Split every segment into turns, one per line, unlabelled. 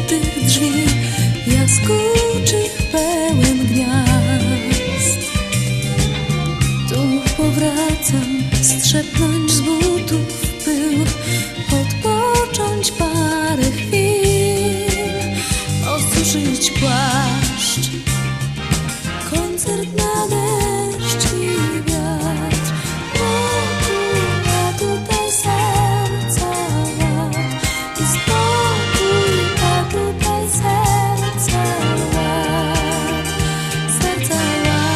tych drzwi, jaskółczych pełen gniazd. Tu powracam, strzepnąć z butów pył, odpocząć parę chwil, osuszyć płaszcz. Koncert na deszcz i wiatr, a tutaj serca ład i spokój, a tutaj serca ład, serca ład.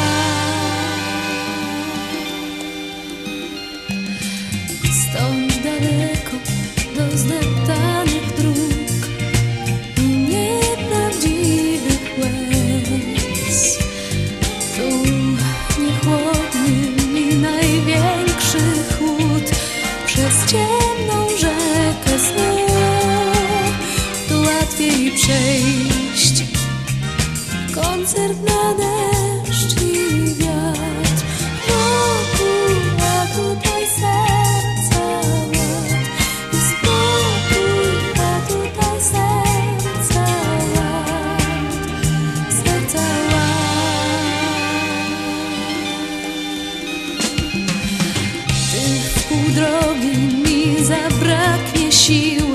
Stąd daleko do zdeptanych dróg i nieprawdziwych łez. Tu niechłodny mi największy chłód przez ciemną rzekę snu. Tu łatwiej przejść. Koncert na deszcz i wiatr, wokół, a tutaj serca ład i spokój, a tutaj serca ład, serca ład. Tych wpół drogi mi zabraknie sił,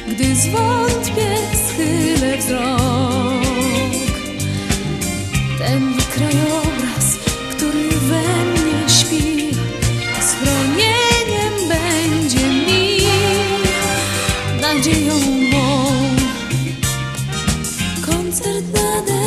gdy zwątpię, schylę wzrok. Ten krajobraz, który we mnie śpi, schronieniem będzie mi, nadzieją mą. Koncert na deszcz